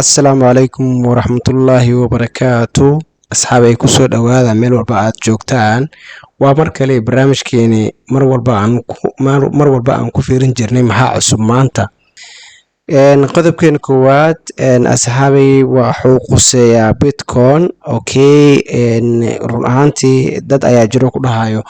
Asalaamu calaykum waraxmatullaahi wabarakaatu. Asxaabay ku soo dhawaada meel walba aad joogtaan. Waa mar kale barnaamijkeeni mar walba aan ku fiirin jirnay maxaa cusub maanta. qodobkeena koowaad asxaabay wuxuu quseeyaa Bitcoin. Okay, run ahaantii dad ayaa jiro ku dhahayo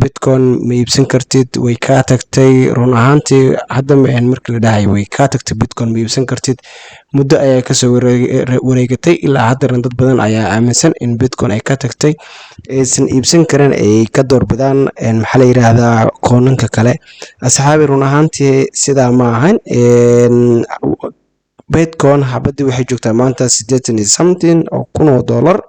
Bitcoin ma iibsan kartid, way kaa tagtay. Run ahaantii hadda markii la dhahay way kaa tagtay Bitcoin ma iibsan kartid, muddo ayaa kasoo wareegatay ilaa haddana dad badan ayaa aaminsan in Bitcoin ay ka tagtay, aysan iibsan karin, ay ka doorbidaan maxaa la yiraahdaa koonanka kale. Asxaabi run ahaantii sidaa ma ahan. Bitcoin habadii waxay joogtaa maanta 80 something oo kun oo dollar.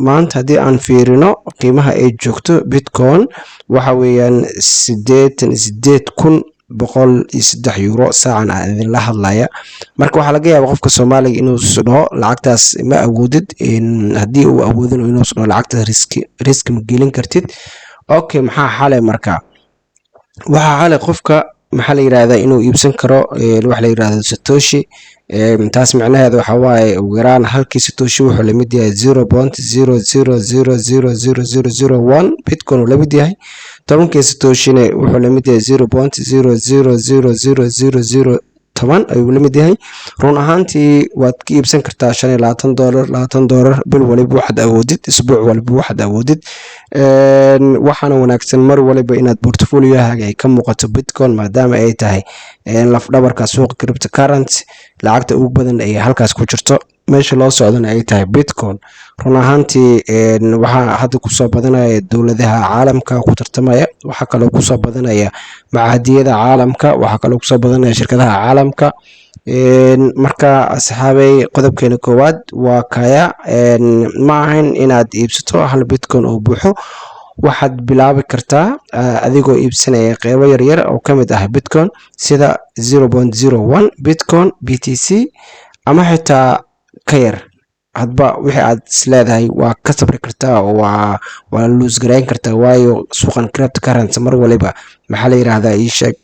maanta haddii aan fiirino qiimaha ay joogto Bitcoin waxa weeyaan 88,103 euro saacan aan idin la hadlaya. Marka waxaa laga yaabaa qofka Soomaaliga inuu dhaho lacagtaas ma awoodid, haddii uu awoodin inuu dhaho lacagtaas risk ma gelin kartid. Okay, maxaa xalay marka? waxaa xalay qofka maxaa la yiraahdaa inuu iibsan karo wax la yiraahdo Satoshi. taas macnaheedu waxa waaye ugu yaraan halkii Satoshi wuxuu la mid yahay 0.00000001 Bitcoin uu la mid yahay. 10kii Satoshi wuxuu la mid yahay 0.00000010 ayuu la mid yahay. run ahaantii waad ka iibsan kartaa $20 bil waliba waxaad awoodid, isbuuc waliba waxaad awoodid. waxaana wanaagsan mar waliba inaad portfolio-haaga ay ka muuqato Bitcoin, maadaama ay tahay laf dhabarka suuqa cryptocurrency, lacagta ugu badan ay halkaas ku jirto, meesha loo socdana ay tahay Bitcoin. run ahaantii waxaa hadda kusoo badanaya dowladaha caalamka ku tartamaya, waxaa kaloo kusoo badanaya macaadiyada caalamka, waxaa kaloo kusoo badanaya shirkadaha caalamka. marka asxaabay qodobkeena koowaad waa kaya. ma ahan inaad iibsato hal Bitcoin oo buuxo. waxaad bilaabi kartaa adigoo iibsanaya qeybo yaryar oo ka mid ah Bitcoin sida 0.01 Bitcoin BTC ama xitaa ka yar. hadba wixii aad isleedahay waa ka sabri kartaa oo waa lose gareyn kartaa, waayo suuqan cryptocurrency mar waliba maxaa la yiraahdaa ii sheeg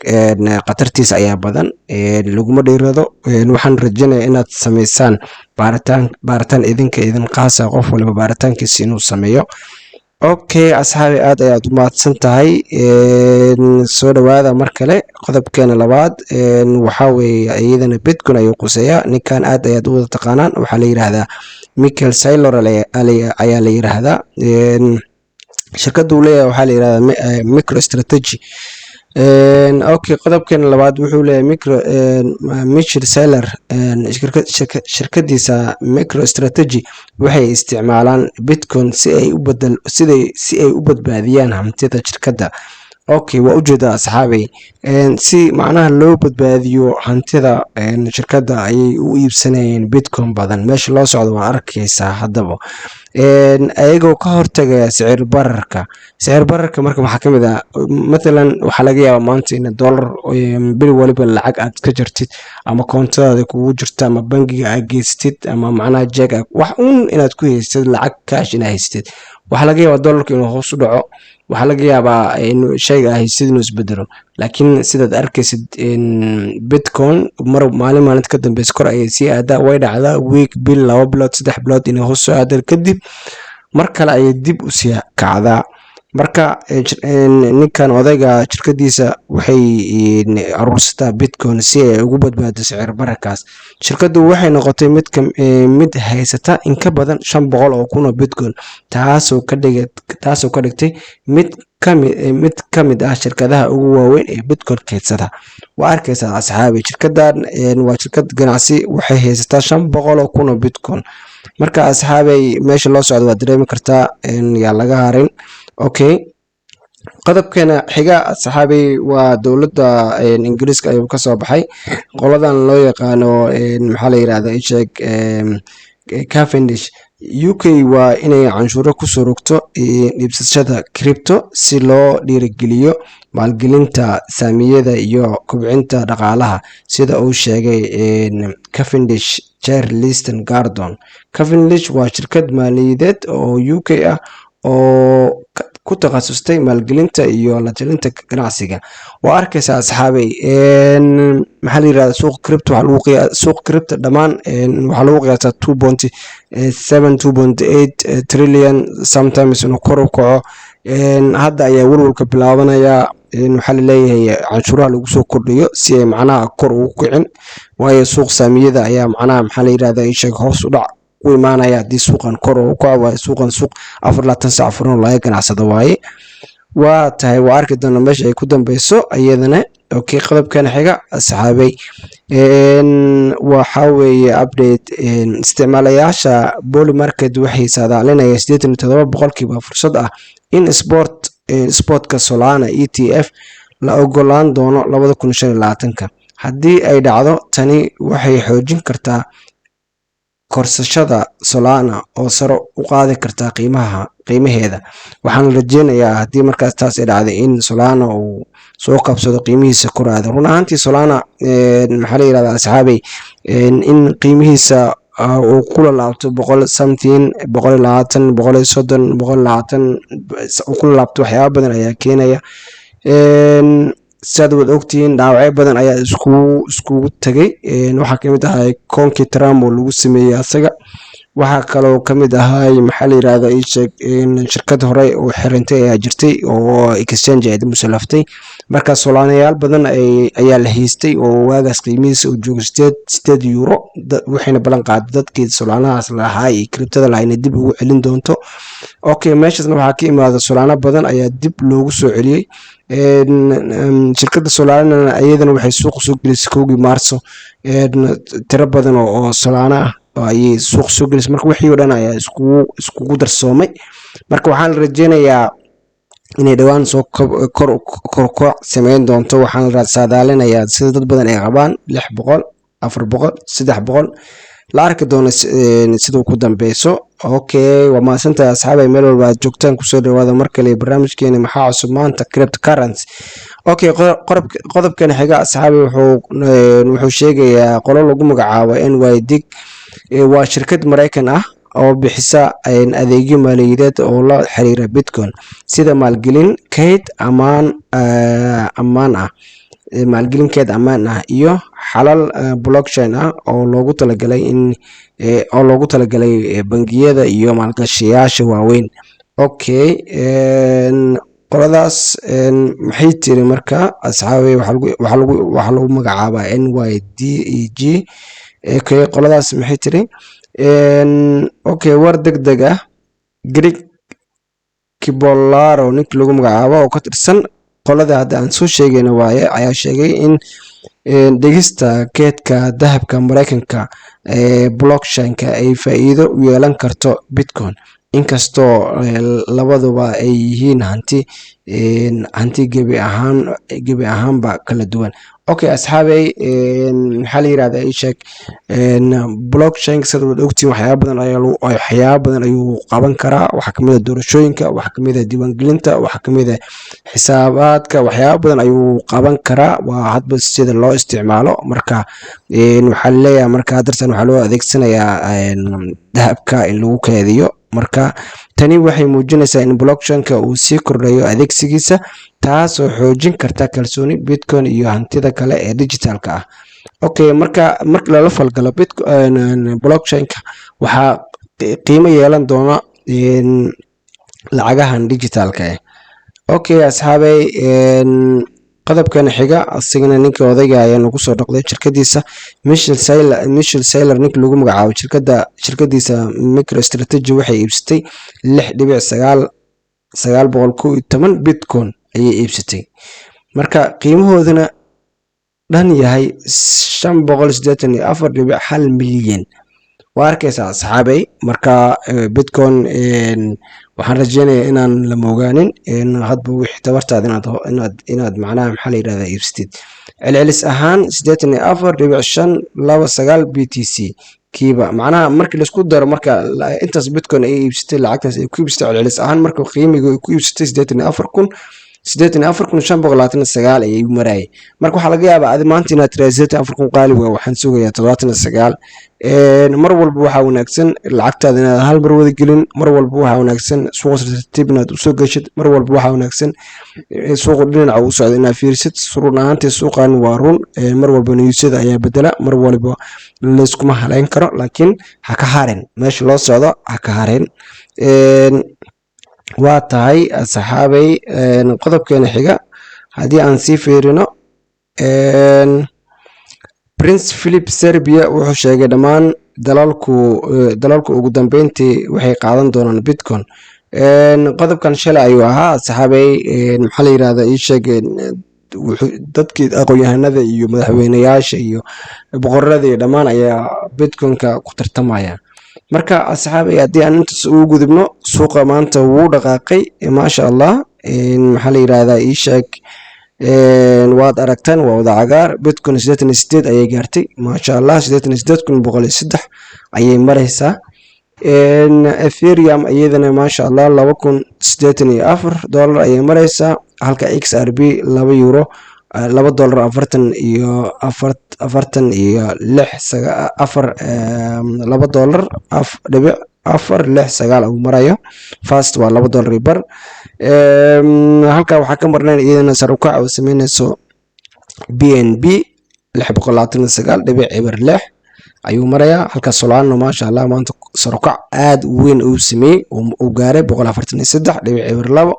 qatartiisa ayaa badan, laguma dheerado. waxaan rajaynayaa inaad sameysaan baaritaan idin qaasa, qof waliba baaritaankiisa inuu sameeyo. Okay, asxaabi aad ayaad u mahadsan tahay. soo dhawaada mar kale. qodobkeena labaad waxaa weeye iyadana Bitcoin ayuu quseeyaa. ninkan aad ayaad u wada taqaanaan, waxaa la yiraahdaa Michael Saylor ayaa la yiraahdaa. shirkadda uu leeyahay waxaa la yiraahdaa MicroStrategy. okay, qodobkeena labaad wuxuu leeyahay Michael Saylor shirkadiisa MicroStrategy waxay isticmaalaan Bitcoin si ay u badbaadiyaan hantida shirkadda. okay, waa ujeedaa asxaabay, si macnaha loo badbaadiyo hantida shirkadda ayay u iibsanayeen Bitcoin badan. meesha loo socdo waa arkaysaa haddaba. ayagoo ka hortagaya sicir bararka marka waxaa ka mid ah matalan waxaa laga yaabaa maanta in dollar bil waliba lacag aad ka jirtid, ama koontadaada kugu jirta, ama bangiga aad geystid, ama macnaha jeeg wax inaad ku haystid lacag cash inaad haystid. waxaa laga yaabaa dollarka inuu hoos u dhaco, waxaa laga yaabaa in shayga ay haysid inuu isbedelo. laakiin sidaad arkaysid Bitcoin maalinta ka dambeysa kor ayay sii aadaa, way dhacdaa week, bil, 2 bilood, 3 bilood inay hoos soo aadaan, kadib mar kale ayay dib u sii kacdaa. marka ninkan odayga shirkadiisa waxay aruursataa Bitcoin si ay ugu badbaado sicir bararkaas. shirkaddu waxay noqotay mid haysata in ka badan 500 oo kun oo Bitcoin, taasoo ka dhigtay mid ka mid ah shirkadaha ugu waaweyn ee Bitcoin kaydsada. waa arkaysaa asxaabi, shirkaddan waa shirkad ganacsi, waxay haysataa 500 oo kun oo Bitcoin. marka asxaabay meesha loo socdo waad dareemi kartaa, yaa laga harin. okay, qodobkeena xiga asxaabay waa dowladda Ingiriiska ayuu ka soo baxay. qoladan loo yaqaano maxaa la yiraahdaa sheeg Cavendish. UK waa inay canshuuro ku soo rogto iibsashada crypto si loo dhiirigeliyo maalgelinta saamiyada iyo kobcinta dhaqaalaha, sida uu sheegay Cavendish Chair Liston Gordon. Cavendish waa shirkad maaliyadeed oo UK ah oo ku takhasustay maalgelinta iyo la talinta ganacsiga. waa arkaysaa asxaabay maxaa la yirahdaa suuq crypto waxa lagu suuq crypto dhammaan waxaa lagu qiyaasaa 2.8 trillion sometimes inuu kor u kaco. hadda ayaa walwalka bilaabanaya waxaa la leeyahay canshuuraha lagu soo kordhiyo si ay macnaha kor ugu kicin, waayo suuq saamiyada ayaa macnaha maxaa la yirahdaa isheeg hoos u dhac u imaanaya haddii suuqan kor u kaco. waayo suuqan suuq 24 saac furan laga ganacsado waaye. waa tahay waa arki doona meesha ay ku dambeyso iyadana. okay, qodobkan xiga asxaabay waxa weeye update isticmaalayaasha Bull Market waxay saadaalinayaan 87% fursad ah in sportka Solana ETF la ogolaan doono 2025. haddii ay dhacdo tani waxay xoojin kartaa korsashada Solana oo sare u qaadi karta qiimaheeda. waxaan rajeynayaa haddii markaas taas ay dhacdo in Solana uu soo qabsado qiimihiisa koraada. run ahaantii Solana maxaa la yiraahdaa asxaabay in qiimihiisa uu kula laabto 100 something 120 130 120 kula laabto waxyaabo badan ayaa keenaya. sidaad wad ogtihiin dhaawacyo badan ayaa iskugu tagay. waxaa kamid ahaa koonkii Trump oo lagu sameeyey asaga. waxaa kaloo kamid ahaa maxaa la yiraahdaa shirkad hore oo xirintay ayaa jirtay oo exchange ay musallaftay. marka Solanayaal badan ayaa la haystay oo waagaas qiimihiisa uu joogo 8 euro. waxayna ballan qaaday dadkii Solanahaas lahaa iyo cryptada lahayn dib ugu celin doonto. okay, meeshaasna waxaa ka imaada Solana badan ayaa dib loogu soo celiyay. shirkadda Solana iyadana waxay suuq soo gelisay 1 Maarso tiro badan oo Solana ah ayay suuq soo gelisay. marka wixii oo dhan ayaa iskugu darsoomay. marka waxaan rajeynayaa inay dhawaan soo kor sameyn doonto. waxaan saadaalinayaa sida dad badan ay qabaan 600 400 300 la arki doono sidoo ku dambeyso. okay, waa maasantahay asxaabay meel walba aad joogtaan kusoo dhawaada mar kale barnaamijkeena maxaa cusub maanta cryptocurrency. okay, qodobkan xiga asxaabay wuxuu sheegayaa qolo lagu magacaabo NYDIG. waa shirkad Mareykan ah oo bixisa adeegyo maaliyadeed oo la xiriira Bitcoin sida maalgelin kayd ammaan ah iyo xalal blockchain ah oo loogu talagalay bangiyada iyo maalgashiyaasha waaweyn. okay, qoladaas maxay tiri marka asxaabay waxa lagu magacaabaa NYDIG. okay, qoladaas maxay tiri okay, war degdeg ah Greg Kibolaro ninka lagu magacaabo oo ka tirsan qolada hadda aan soo sheegayna waaye ayaa sheegay in dhegista keedka dahabka Mareykanka blockchain-ka ay faa'iido u yeelan karto Bitcoin, inkastoo labaduba ay yihiin hanti gebi ahaanba kala duwan. okay, asxaabay maxaa la yiraahdaa isheeg blockchain sida wad ogtiin waxyaabo badan ayuu qaban karaa. waxaa kamid ah doorashooyinka, waxaa kamid ah diiwaangelinta, waxaa kamid ah xisaabaadka. waxyaabo badan ayuu qaban karaa, waa hadba sida loo isticmaalo. marka waxaa la leeyahay marka dartan waxaa loo adeegsanayaa dahabka in lagu keediyo. marka tani waxay muujinaysaa in blockchain-ka uu sii kordhayo adeegsigiisa, taasoo xoojin karta kalsooni Bitcoin iyo hantida kale ee digitalka ah. okay, marka lala falgalo blockchain-ka waxaa qiimo yeelan doona lacagahan digitalka ah. okay, asxaabay qodobkan xiga asigana ninka odayga ayaa nagu soo dhaqday shirkadiisa Michel Saylor ninka lagu magacaabo. shirkadiisa MicroStrategy waxay iibsatay 6.911 Bitcoin ayay iibsatay. marka qiimahooduna dhan yahay 584.1 milyan. waa arkaysaa asxaabay marka Bitcoin waxaan rajeynayaa inaan la moogaanin hadba wixii tabartaada inaad macnaha maxaa la yiraahdaa iibsatid. celcelis ahaan 84.529 BTC kiiba macnaha markii la isku daro marka intaas Bitcoin ay iibsatay lacagtaas ay ku iibsatay celcelis ahaan marka qiimiga ay ku iibsatay 84,000 84,529 ayay marayay. marka waxaa laga yaabaa adi maanta inaad tiraahdo 84,000 qaali waa, waxaan sugayaa 79. mar walba waxaa wanaagsan lacagtaada inaad hal mar wada gelin. mar walba waxaa wanaagsan suuqa tartiib inaad usoo geshid. mar walba waxaa wanaagsan suuqa dhinaca uu socdo inaad fiirisid. run ahaantii suuqan waa run, mar walba niyuusyada ayaa bedela, mar walba layskuma haleyn karo, laakiin ha ka harin meesha loo socdo, ha ka harin. waa tahay asxaabay, qodobkeena xiga haddii aan sii fiirino, Prince Philip Serbia wuxuu sheegay dhammaan dalalku ugu dambeyntii waxay qaadan doonaan Bitcoin. qodobkan shalay ayuu ahaa asxaabay. maxaa la yiraahdaa ii sheegay dadkii aqoon-yahanada iyo madaxweynayaasha iyo boqorada iyo dhammaan ayaa Bitcoin-ka ku tartamaya. marka asxaabay haddii aan intaas ugu gudubno, suuqa maanta wuu dhaqaaqay maasha Allah. maxaa la yiraahdaa ii sheeg, waad aragtaan waa wada cagaar. Bitcoin 88 ayay gaartay maasha Allah, 88,103 ayay maraysaa. Ethereum iyadana maasha Allah $2,084 ayay maraysaa, halka XRP €2 $2.469 uu marayo. Fast waa $2 halka waxaa ka marnayn iyadana sar u kac oo sameynayso BNB 629.6 ayuu marayaa, halka Solana maasha Allah maanta sar u kac aad u weyn uu sameeyay, uu gaaray 143.2.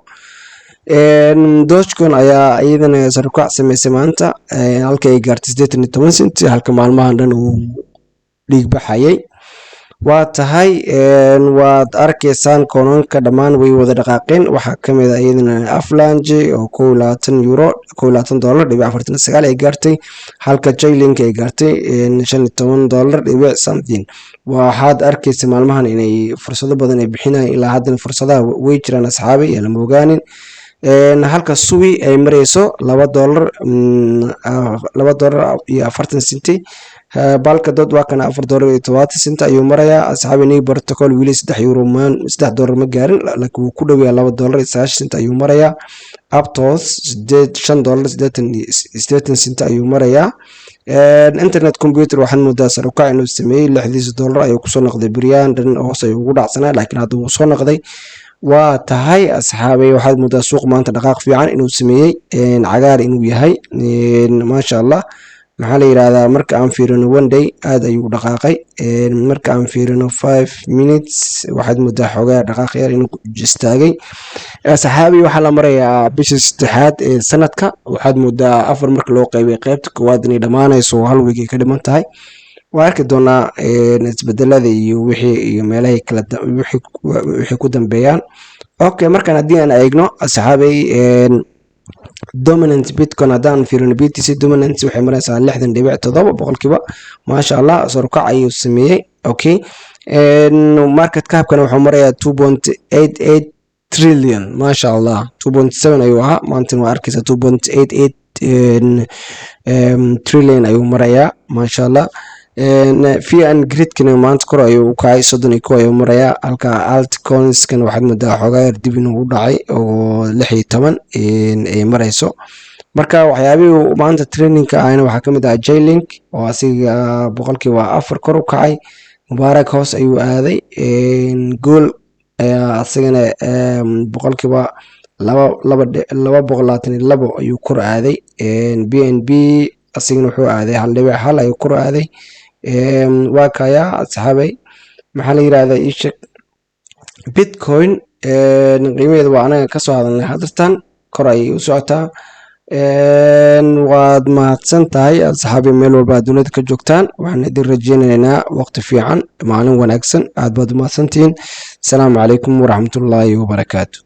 Dogecoin ayaa iyadana sar u kac sameysay maanta, halka ay gaartay 18 sent, halka maalmahan dhan uu dhiig baxayay. waa tahay waad arkaysaan koonanka dhammaan way wada dhaqaaqeen. waxaa kamid ah iyadana Avalanche oo $22.49 ay gaartay, halka Chainlink ay gaartay $15 waxaad arkaysa maalmahan inay fursado badan ay bixinayaan, ilaa haddana fursadaha way jiraan asxaabay, yaa lama ogaanin. halka Sui ay marayso $2.40. balka dod waa kana $4.70 ayuu marayaa asxaabi. New protocol wili $3 ma gaarin, laakiin wuu ku dhaweeyaa $2.90 ayuu marayaa. Aptos $5.80 ayuu marayaa. internet computer waxaan moodaa sar u kac inuu sameeyey $60 ayuu kusoo noqday beryahan dhan, hoos ayuu ugu dhacsanaa, laakiin hadda wuu soo noqday. waa tahay asxaabay, waxaad moodaa suuq maanta dhaqaaq fiican inuu sameeyey, cagaar inuu yahay maasha Allah. maxaa la yiraahdaa marka aan fiirino 1 day aad ayuu dhaqaaqay. marka aan fiirino 5 minutes waxaad moodaa xogaa dhaqaaq yar inuu istaagay. asxaabi waxaa la marayaa bishii 6aad ee sanadka, waxaad moodaa 4 marka loo qaybay qaybta koowaad inay dhamaanayso, hal week ay ka dhiman tahay. waa arki doonaa isbedelada iyo wixii iyo meelahay kala wixii ku dambeeyaan. okay, markaan haddii aan eegno asxaabay, dominant Bitcoin haddaan fiirino BTC dominant waxay maraysaa 60.7% maasha Allah, sar u kac ayuu sameeyey. okay, market capkana wuxuu marayaa 2.88 trillion maasha Allah. 2.7 ayuu ahaa, maantana waa arkaysaa 2.88 trillion ayuu marayaa maasha Allah. Fear and Greed-kana maanta kor ayuu u kacay 31 ayuu marayaa, halka altcoins-kana waxaad moodaa xogaa yar dib inuu u dhacay oo 16 ay marayso. marka waxyaabihii maanta training-ka ahna waxaa kamid ah Chainlink oo asiga 4% kor u kacay. Mubarak hoos ayuu aaday. gool ayaa asagana 2.22 ayuu kor aaday. BNB asigana wuxuu aaday 1.1 ayuu kor aaday. waa kaya asxaabay, maxaa la yiraahdaa ii sheeg, Bitcoin qiimaheeda waa anaga kasoo hadalnay, hadartan kor ayay u socotaa. waad mahadsan tahay asxaabi, meel walba dunida ka joogtaan. waxaan idin rajeynaynaa waqti fiican, maalin wanaagsan. aad baad u mahadsantihiin. asalaamu calaykum waraxmatullaahi wabarakaatu.